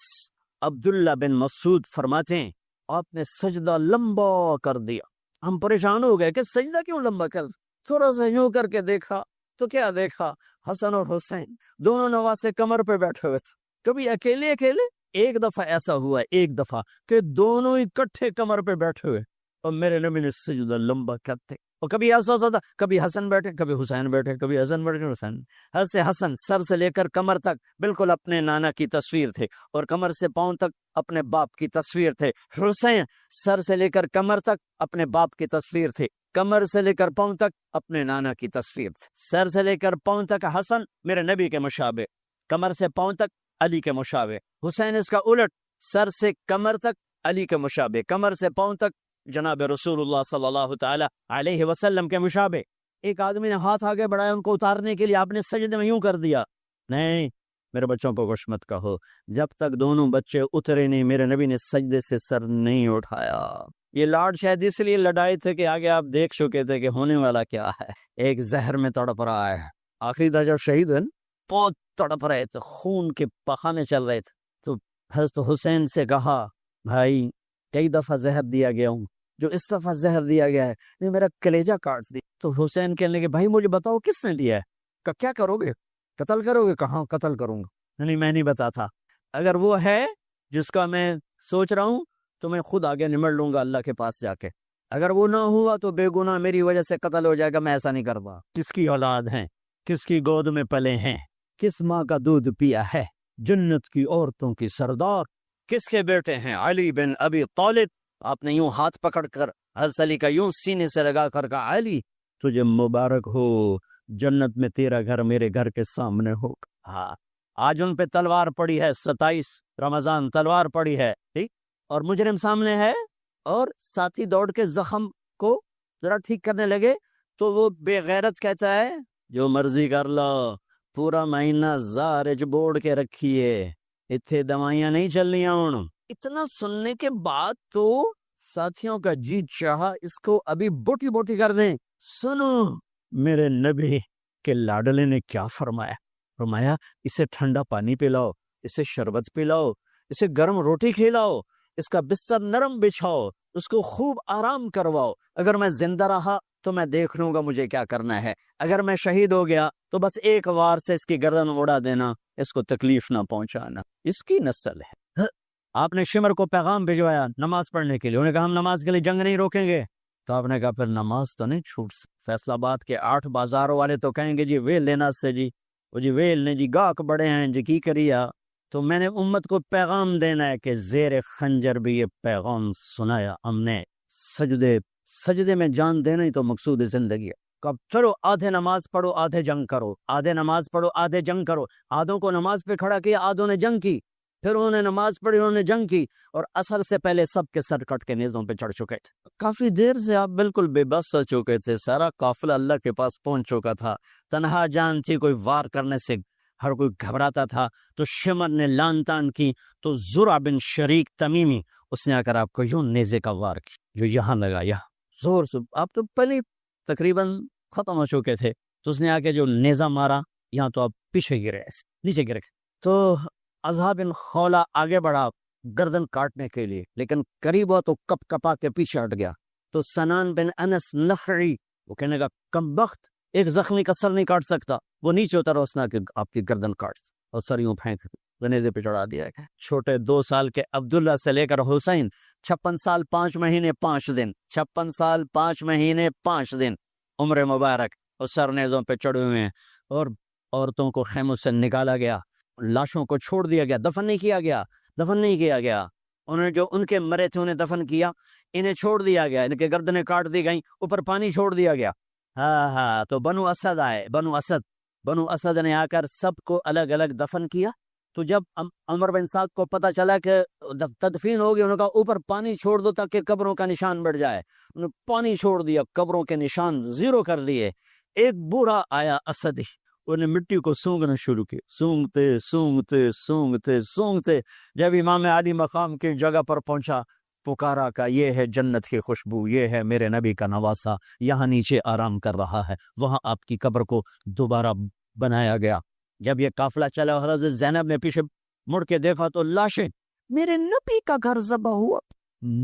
عبداللہ بن مسعود فرماتے ہیں آپ نے سجدہ لمبا کر دیا، ہم پریشان ہو گئے کہ سجدہ کیوں لمبا کر، تھوڑا سا یوں کر کے دیکھا تو کیا دیکھا، حسن اور حسین دونوں نواسے کمر پہ بیٹھے ہوئے تھے۔ کبھی اکیلے اکیلے، ایک دفعہ ایسا ہوا، ایک دفعہ کہ دونوں اکٹھے کمر پہ بیٹھے ہوئے، اور میرے نبی نے سجدہ لمبا کرتے۔ اور کبھی ایسا ہوتا تھا، کبھی حسن بیٹھے، کبھی حسین بیٹھے، کبھی حسن بیٹھے، حسین۔ حضرت حسن سر سے لے کر کمر تک بالکل اپنے نانا کی تصویر تھے، اور کمر سے پاؤں تک اپنے باپ کی تصویر تھے۔ حسین سر سے لے کر کمر تک اپنے باپ کی تصویر تھے، کمر سے لے کر پاؤں تک اپنے نانا کی تصویر تھے۔ سر سے لے کر پاؤں تک حسن میرے نبی کے مشابہ، کمر سے پاؤں تک علی کے مشابہ۔ حسین اس کا الٹ، سر سے کمر تک علی کے مشابہ، کمر سے پاؤں تک جناب رسول اللہ صلی اللہ تعالی علیہ وسلم کے مشابہ۔ ایک آدمی نے ہاتھ آگے بڑھایا ان کو اتارنے کے لیے، آپ نے سجدے میں یوں کر دیا، نہیں میرے بچوں کو کچھ مت کہو، جب تک دونوں بچے اترے نہیں میرے نبی نے سجدے سے سر نہیں اٹھایا۔ یہ لاڈ شاید اس لیے لڑائی تھے کہ آگے آپ دیکھ چکے تھے کہ ہونے والا کیا ہے۔ ایک زہر میں تڑپ رہا ہے، آخری دن جب شہید ہیں بہت تڑپ رہے تھے، خون کے بہانے چل رہے تھے، تو حضرت حسین سے کہا بھائی کئی دفعہ زہر دیا گیا ہوں، جو اس دفعہ زہر دیا گیا ہے یہ میرا کلیجہ کاٹ دی۔ تو حسین کہنے لگے بھائی مجھے بتاؤ کس نے دیا ہے؟ کہ کیا کرو گے؟ قتل کرو گے؟ کہاں قتل کروں گا، نہیں میں نہیں بتاتا، اگر وہ ہے جس کا میں سوچ رہا ہوں تو میں خود آگے نمٹ لوں گا اللہ کے پاس جا کے، اگر وہ نہ ہوا تو بے گناہ میری وجہ سے قتل ہو جائے گا، میں ایسا نہیں کرتا۔ کس کی اولاد ہیں، کس کی گود میں پلے ہیں، کس ماں کا دودھ پیا ہے، جنت کی عورتوں کی سردار، کس کے بیٹے ہیں؟ علی بن ابی طالب۔ آپ نے یوں ہاتھ پکڑ کر حضرت علی کا یوں سینے سے لگا کر کہا علی تجھے مبارک ہو، جنت میں تیرا گھر میرے گھر کے سامنے ہو۔ ہاں آج ان پہ تلوار پڑی ہے، 27 رمضان تلوار پڑی ہے، ٹھیک، اور مجرم سامنے ہے، اور ساتھی دوڑ کے زخم کو ذرا ٹھیک کرنے لگے تو وہ بے غیرت کہتا ہے جو مرضی کر لو، پورا مہینہ زارج بوڑ کے رکھیے، اتنے دوائیاں نہیں چلنی ہوں۔ اتنا سننے کے بعد تو ساتھیوں کا جی چاہا اس کو ابھی بوٹی بوٹی کر دیں۔ سنو میرے نبی کے لاڈلے نے کیا فرمایا، فرمایا اسے ٹھنڈا پانی پلاؤ، اسے شربت پلاؤ، اسے گرم روٹی کھلاؤ، اس کا بستر نرم بچھاؤ، اس کو خوب آرام کرواؤ، اگر میں زندہ رہا تو میں دیکھ لوں گا مجھے کیا کرنا ہے، اگر میں شہید ہو گیا تو بس ایک وار سے اس کی گردن اڑا دینا، اس کو تکلیف نہ پہنچانا، اس کی نسل ہے۔ آپ نے شمر کو پیغام بھجوایا نماز پڑھنے کے لیے، انہوں نے کہا ہم نماز کے لیے جنگ نہیں روکیں گے، تو آپ نے کہا پھر نماز تو نہیں چھوٹ سکتی۔ فیصل آباد کے 8 بازاروں والے تو کہیں گے جی ویل لینا سے جی، وہ جی ویل نے جی گاہک بڑے ہیں جی کی کریا، تو میں نے امت کو پیغام دینا ہے کہ زیر خنجر بھی یہ پیغام سنایا ہم نے، سجدے میں جان دینا ہی تو مقصود زندگی ہے۔ کب چلو آدھے نماز پڑھو آدھے جنگ کرو، آدھے نماز پڑھو آدھے جنگ کرو، آدھوں کو نماز پہ کھڑا کیا، آدھوں نے جنگ کی، پھر انہوں نے نماز پڑھی انہوں نے جنگ کی، اور اثر سے پہلے سب کے سر کٹ کے نیزوں پہ چڑھ چکے تھے۔ کافی دیر سے آپ بالکل بے بس ہو چکے تھے، سارا قافلہ اللہ کے پاس پہنچ چکا تھا، تنہا جان تھی، کوئی وار کرنے سے ہر کوئی گھبراتا تھا، تو شمر نے لان تان کی، تو زرع بن شریک تمیمی اس نے آ کر آپ کو یوں نیزے کا وار کی، جو یہاں لگا، یہاں زور سے، آپ تو پہلے تقریباً ختم ہو چکے تھے، تو اس نے آ کے جو نیزہ مارا یہاں تو آپ پیچھے گرے، نیچے گرے، تو اصحاب بن خولہ آگے بڑھا گردن کاٹنے کے لیے، لیکن قریب ہوا تو کپ کپا کے پیچھے ہٹ گیا، تو سنان بن انس نخعی وہ کہنے کا کم بخت، ایک زخمی کا سر نہیں کاٹ سکتا، وہ نیچے اترا اس نے کہ آپ کی گردن کاٹ، اور سر یوں پھینک نیزے پہ چڑھا دیا ہے۔ چھوٹے 2 سال کے عبداللہ سے لے کر حسین 56 سال 5 مہینے 5 دن، 56 سال 5 مہینے 5 دن عمر مبارک، اور سر نیزوں پہ چڑھے ہوئے ہیں، اور عورتوں کو خیموں سے نکالا گیا، لاشوں کو چھوڑ دیا گیا، دفن نہیں کیا گیا، انہوں نے جو ان کے مرے تھے انہیں دفن کیا، انہیں چھوڑ دیا گیا، ان کے گردنیں کاٹ دی گئیں، اوپر پانی چھوڑ دیا گیا۔ ہاں تو بنو اسد آئے، بنو اسد نے آ کر سب کو الگ الگ دفن کیا، تو جب عمر بن سعد کو پتا چلا کہ تدفین ہوگی، انہوں نے کہا اوپر پانی چھوڑ دو تاکہ قبروں کا نشان بڑھ جائے، انہوں نے پانی چھوڑ دیا، قبروں کے نشان زیرو کر دیے۔ ایک بوڑھا آیا اسدی، انہیں مٹی کو سونگنا شروع کیا، سونگتے جب امام علی مقام کی جگہ پر پہنچا، پکارا کا یہ ہے جنت کی خوشبو، یہ ہے میرے نبی کا نواسا، یہاں نیچے آرام کر رہا ہے، وہاں آپ کی قبر کو دوبارہ بنایا گیا۔ جب یہ قافلہ چلا، حضرت زینب نے پیچھے مڑ کے دیکھا تو لاشیں، میرے نبی کا گھر ذبح ہوا،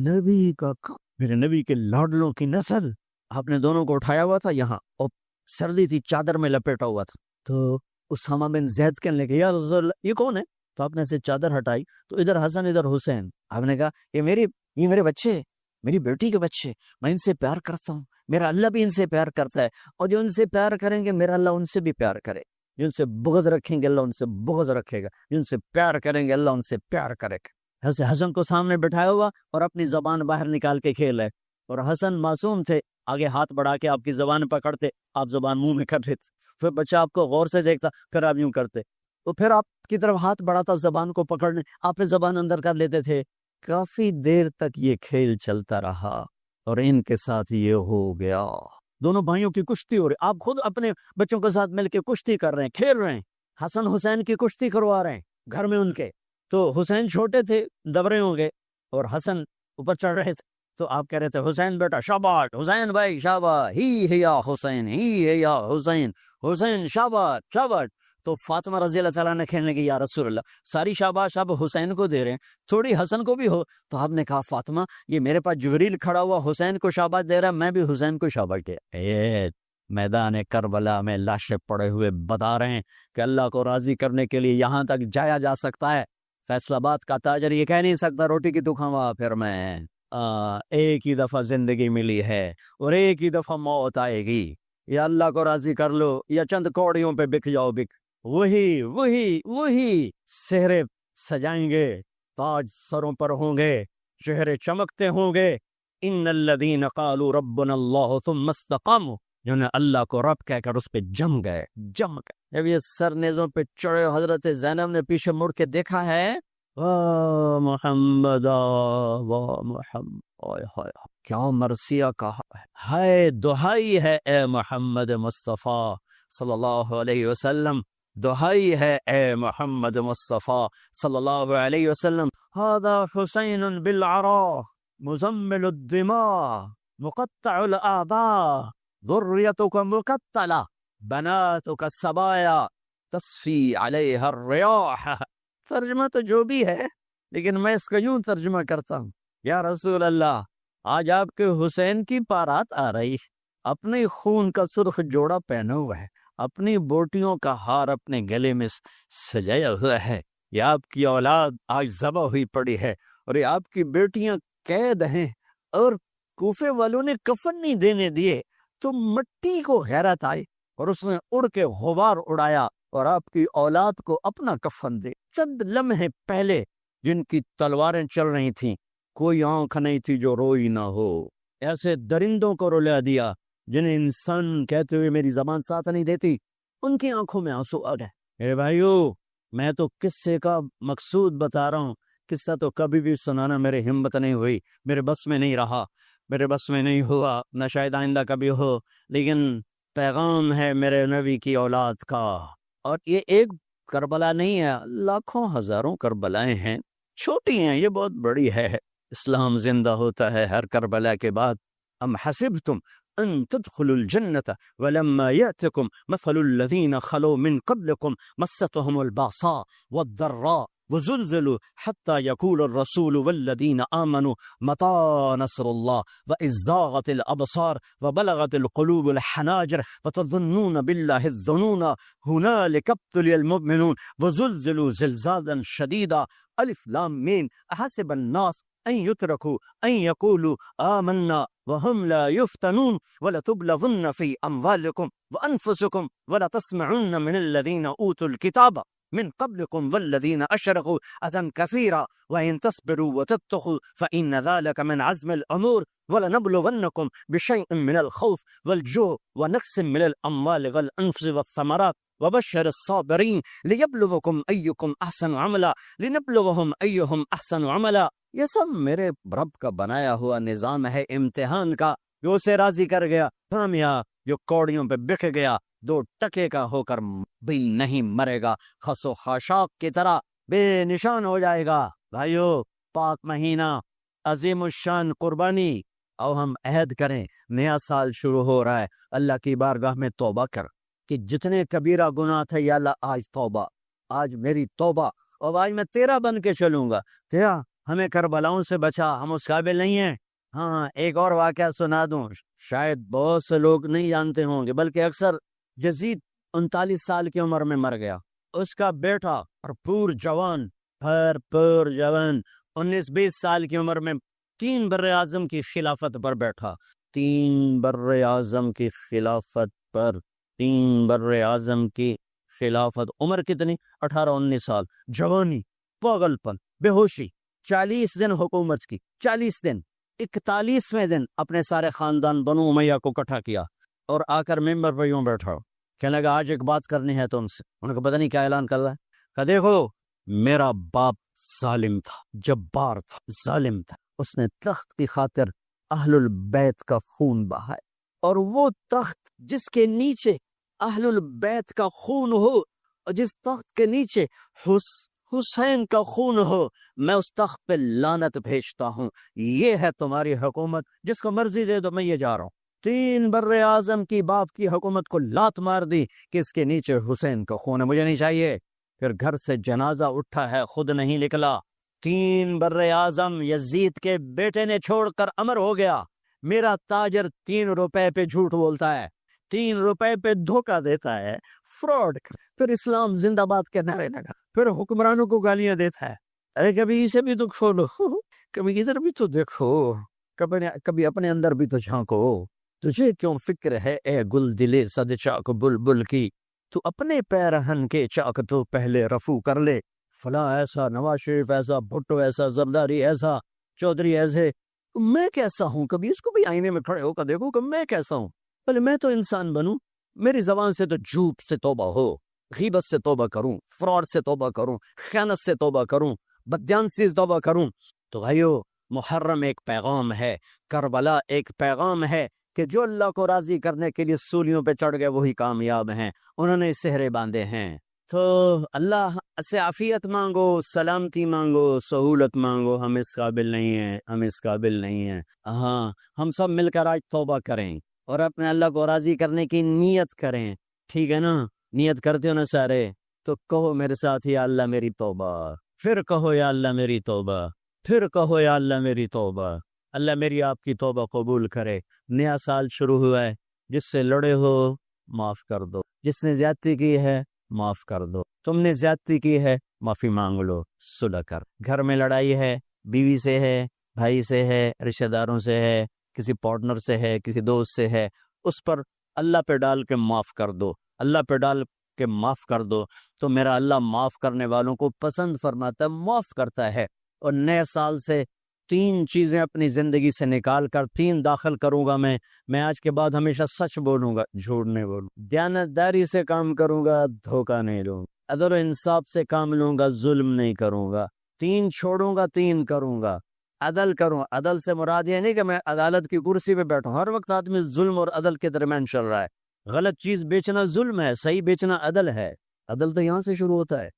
نبی کا میرے نبی کے لاڈلوں کی نسل، آپ نے دونوں کو اٹھایا ہوا تھا یہاں، اور سردی تھی، چادر میں لپیٹا ہوا تھا، تو اسامہ بن زید کہنے لگے یا رسول اللہ یہ کون ہے؟ تو آپ نے اسے چادر ہٹائی، تو ادھر حسن ادھر حسین، آپ نے کہا یہ میرے بچے، میری بیٹی کے بچے، میں ان سے پیار کرتا ہوں، میرا اللہ بھی ان سے پیار کرتا ہے، اور جو ان سے پیار کریں گے میرا اللہ ان سے بھی پیار کرے، جو ان سے بغض رکھیں گے اللہ ان سے بغض رکھے گا، جو ان سے پیار کریں گے اللہ ان سے پیار کرے گا۔ حسن کو سامنے بٹھایا ہوا اور اپنی زبان باہر نکال کے کھیل ہے، اور حسن معصوم تھے، آگے ہاتھ بڑھا کے آپ کی زبان پکڑتے، آپ زبان منہ میں کر دیتے، پھر بچہ آپ کو غور سے دیکھتا، پھر آپ یوں کرتے، تو پھر آپ کی طرف ہاتھ بڑھاتا زبان کو پکڑنے، آپ زبان اندر کر لیتے تھے۔ کافی دیر تک یہ کھیل چلتا رہا، اور ان کے ساتھ یہ ہو گیا۔ دونوں بھائیوں کی کشتی ہو رہی، آپ خود اپنے بچوں کے ساتھ مل کے کشتی کر رہے ہیں، کھیل رہے ہیں، حسن حسین کی کشتی کروا رہے ہیں گھر میں ان کے۔ تو حسین چھوٹے تھے، دبرے ہوں گے، اور حسن اوپر چڑھ رہے تھے، تو آپ کہہ رہے تھے حسین بیٹا شاباش، حسین بھائی شاباش، ہی ہے یا حسین، ہی ہے یا حسین، حسین شاباش شاباش۔ تو فاطمہ رضی اللہ تعالیٰ نے کہنے لگی یا رسول اللہ ساری شاباش آپ حسین کو دے رہے ہیں، تھوڑی حسن کو بھی ہو۔ تو آپ نے کہا فاطمہ یہ میرے پاس جبریل کھڑا ہوا حسین کو شاباش دے رہا ہے، میں بھی حسین کو شاباش دے۔ میدان کربلا میں لاشیں پڑے ہوئے بتا رہے ہیں کہ اللہ کو راضی کرنے کے لیے یہاں تک جایا جا سکتا ہے۔ فیصل آباد کا تاجر یہ کہہ نہیں سکتا روٹی کی تو کھاوا پھر میں ایک ہی دفعہ زندگی ملی ہے اور ایک ہی دفعہ موت آئے گی، یا اللہ کو راضی کر لو یا چند کوڑیوں پہ بک جاؤ بک۔ وہی سہرے سجائیں گے، تاج سروں پر ہوں گے، چہرے چمکتے ہوں گے۔ ان الذین قالوا ربنا اللہ ثم استقاموا، جنہوں نے اللہ کو رب کہہ کر اس پہ جم گئے۔ جب یہ سر نیزوں پہ چڑھے حضرت زینب نے پیچھے مڑ کے دیکھا ہے، واہ محمد واہ محمد، کیا مرثیہ کہا ہے، دہائی ہے اے محمد مصطفیٰ صلی اللہ علیہ وسلم، دہائی ہے اے محمد مصطفیٰ صلی اللہ علیہ وسلم۔ هذا حسین بالعراء مزمل الدماء مقطع الاعضاء ذریتک مقتلہ بناتک السبایا تصفی علیہ الریاح۔ ترجمہ تو جو بھی ہے، لیکن میں اس کو یوں ترجمہ کرتا ہوں، یا رسول اللہ آج آپ کے حسین کی بارات آ رہی ہے، اپنے خون کا سرخ جوڑا پہنا ہوا ہے، اپنی بوٹیوں کا ہار اپنے گلے میں سجایا ہوا ہے، یہ آپ کی اولاد آج ذبح ہوئی پڑی ہے، اور یہ آپ کی بیٹیاں قید ہیں، اور کوفے والوں نے کفن نہیں دینے دیے، تو مٹی کو غیرت آئی اور اس نے اڑ کے غبار اڑایا اور آپ کی اولاد کو اپنا کفن دے۔ چند لمحے پہلے جن کی تلواریں چل رہی تھیں، کوئی آنکھ نہیں تھی جو روئی نہ ہو، ایسے درندوں کو رلا دیا جنہیں انسان کہتے ہوئے میری زبان ساتھ نہیں دیتی، ان کی آنکھوں میں آنسو آ گئے۔ میرے بھائیو میں تو قصے کا مقصود بتا رہا ہوں، قصہ تو کبھی بھی سنانا میرے ہمت نہیں ہوئی، میرے بس میں نہیں رہا، میرے بس میں نہیں ہوا، نہ شاید آئندہ کبھی ہو، لیکن پیغام ہے میرے نبی کی اولاد کا۔ اور یہ ایک کربلا نہیں ہے، لاکھوں ہزاروں کربلائیں ہیں، چھوٹی ہیں، یہ بہت بڑی ہے۔ اسلام زندہ ہوتا ہے ہر کربلا کے بعد۔ ام حسبتم ان تدخلوا الجنة ولما يأتكم مثل الذين خلوا من قبلكم مستهم البأساء والضراء وزلزلوا حتى يقول الرسول والذين آمنوا متى نصر الله وإذ زاغت الأبصار وبلغت القلوب الحناجر وتظنون بالله الظنون هنالك ابتلي المؤمنون وزلزلوا زلزالا شديدا ألف لام ميم أحسب الناس أن يتركوا أن يقولوا آمنا وهم لا يفتنون ولتبلغن في أموالكم وأنفسكم ولتسمعن من الذين أوتوا الكتاب من قبلكم والذين أشركوا أذى كثيرا وإن تصبروا وتتقوا فإن ذلك من عزم الأمور ولنبلونكم بشيء من الخوف والجوع ونقص من الأموال والأنفس والثمرات وبشر الصابرين ليبلوكم أيكم أحسن عملا لنبلوهم أيهم أحسن عملا۔ یہ سب میرے رب کا بنایا ہوا نظام ہے امتحان کا، جو اسے راضی کر گیا کامیاب، جو کوڑیوں پہ بک گیا دو ٹکے کا ہو کر بھی نہیں مرے گا، خس و خاشاک کی طرح بے نشان ہو جائے گا۔ بھائیو پاک مہینہ، عظیم الشان قربانی، او ہم عہد کریں، نیا سال شروع ہو رہا ہے، اللہ کی بارگاہ میں توبہ کر کہ جتنے کبیرہ گناہ تھے یا اللہ آج توبہ، آج میری توبہ، اور آج میں تیرا بن کے چلوں گا، تیرا ہمیں کربلاؤں سے بچا، ہم اس قابل نہیں ہیں۔ ہاں ایک اور واقعہ سنا دوں، شاید بہت سے لوگ نہیں جانتے ہوں گے، بلکہ اکثر یزید 39 سال کی عمر میں مر گیا، اس کا بیٹا بھرپور جوان 19-20 سال کی عمر میں 3 بر-اعظم کی خلافت پر بیٹھا، 3 بر-اعظم کی خلافت پر، 3 بر-اعظم کی خلافت، عمر کتنی؟ 18-19 سال، جوانی، پاگل پن، بے ہوشی، 40 دن حکومت کی، 40 دن، 41ویں دن اپنے سارے خاندان بنو امیہ کو اکٹھا کیا اور آ کر ممبر پہ یوں بیٹھا، کہنے لگا آج ایک بات کرنی ہے تم سے۔ انہوں کو پتہ نہیں کیا اعلان کر رہا ہے، کہا دیکھو میرا باپ ظالم تھا، جبار تھا، ظالم تھا، اس نے تخت کی خاطر اہل البیت کا خون بہا ہے، اور وہ تخت جس کے نیچے اہل البیت کا خون ہو، اور جس تخت کے نیچے حسین کا خون ہو، میں اس تخت پہ لعنت بھیجتا ہوں۔ یہ ہے تمہاری حکومت، جس کو مرضی دے دو، میں یہ جا رہا ہوں۔ 3 بر اعظم کی باپ کی حکومت کو لات مار دی کہ اس کے نیچے حسین کا خون ہے، مجھے نہیں چاہیے۔ پھر گھر سے جنازہ اٹھا ہے، خود نہیں نکلا۔ 3 بر اعظم یزید کے بیٹے نے چھوڑ کر امر ہو گیا، میرا تاجر 3 روپے پہ جھوٹ بولتا ہے، 3 روپے پہ دھوکہ دیتا ہے، فراڈ۔ پھر اسلام زندہ باد کے نعرے لگا، پھر حکمرانوں کو گالیاں دیتا ہے، ارے کبھی اسے بھی تو کھولو، کبھی ادھر بھی تو دیکھو، کبھی اپنے اندر بھی تو جھانکو۔ تجھے کیوں فکر ہے اے گل دلے صد چاک بلبل کی، تو اپنے پیرہن کے چاک تو پہلے رفو کر لے۔ فلاں ایسا، نواز شریف ایسا، بھٹو ایسا، زرداری ایسا، چودھری ایسے، میں کیسا ہوں؟ کبھی اس کو بھی آئینے میں کھڑے ہو کر دیکھو کہ میں کیسا ہوں، پہلے میں تو انسان بنوں۔ میری زبان سے تو جھوٹ سے توبہ ہو، غیبت سے توبہ کروں، فراڈ سے توبہ کروں، خیانت سے توبہ کروں، بددیانتی سے توبہ کروں۔ تو بھائیو، محرم ایک پیغام ہے، کربلا ایک پیغام ہے کہ جو اللہ کو راضی کرنے کے لیے سولیوں پہ چڑھ گئے وہی کامیاب ہیں، انہوں نے سہرے باندھے ہیں۔ تو اللہ سے عافیت مانگو، سلامتی مانگو، سہولت مانگو۔ ہم اس قابل نہیں ہیں، ہم اس قابل نہیں ہیں۔ ہاں، ہم سب مل کر آج توبہ کریں اور اپنے اللہ کو راضی کرنے کی نیت کریں، ٹھیک ہے نا؟ نیت کرتے ہو نا سارے؟ تو کہو میرے ساتھ، یا اللہ میری توبہ، پھر کہو یا اللہ میری توبہ، پھر کہو یا اللہ میری توبہ۔ اللہ میری آپ کی توبہ قبول کرے۔ نیا سال شروع ہوا ہے، جس سے لڑے ہو معاف کر دو، جس نے زیادتی کی ہے معاف کر دو، تم نے زیادتی کی ہے معافی مانگ لو، صلح کر۔ گھر میں لڑائی ہے، بیوی سے ہے، بھائی سے ہے، رشتہ داروں سے ہے، کسی پارٹنر سے ہے، کسی دوست سے ہے، اس پر اللہ پہ ڈال کے معاف کر دو، اللہ پہ ڈال کے معاف کر دو، تو میرا اللہ معاف کرنے والوں کو پسند فرماتا ہے، معاف کرتا ہے۔ اور نئے سال سے 3 چیزیں اپنی زندگی سے نکال کر 3 داخل کروں گا۔ میں آج کے بعد ہمیشہ سچ بولوں گا، جھوٹ نہیں بولوں، دیانتداری سے کام کروں گا، دھوکہ نہیں لوں گا، عدل و انصاف سے کام لوں گا، ظلم نہیں کروں گا۔ 3 چھوڑوں گا، 3 کروں گا۔ عدل کروں، عدل سے مراد یہ نہیں کہ میں عدالت کی کرسی پہ بیٹھوں، ہر وقت آدمی ظلم اور عدل کے درمیان چل رہا ہے۔ غلط چیز بیچنا ظلم ہے، صحیح بیچنا عدل ہے۔ عدل تو یہاں سے شروع ہوتا ہے۔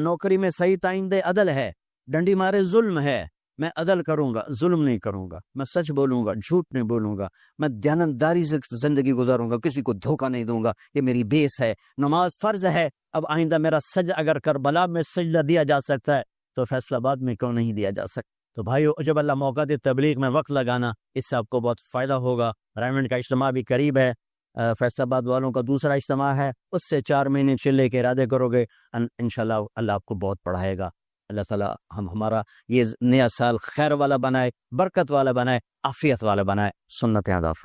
نوکری میں صحیح تعین دے، عدل ہے، ڈنڈی مارے، ظلم ہے۔ میں عدل کروں گا، ظلم نہیں کروں گا، میں سچ بولوں گا، جھوٹ نہیں بولوں گا، میں دیانتداری سے زندگی گزاروں گا، کسی کو دھوکہ نہیں دوں گا۔ یہ میری بیس ہے۔ نماز فرض ہے، اب آئندہ میرا سجدہ اگر کربلا میں سجدہ دیا جا سکتا ہے تو فیصل آباد میں کیوں نہیں دیا جا سکتا؟ تو بھائیو، جب اللہ موقع دے تبلیغ میں وقت لگانا، اس سے آپ کو بہت فائدہ ہوگا۔ رائمنڈ کا اجتماع بھی قریب ہے، فیصل آباد والوں کا دوسرا اجتماع ہے، اس سے 4 مہینے چلے کے ارادے کرو گے، انشاءاللہ اللہ آپ کو بہت پڑھائے گا۔ اللہ تعالیٰ ہمارا یہ نیا سال خیر والا بنائے، برکت والا بنائے، عافیت والا بنائے۔ سنت ادا فرمائے۔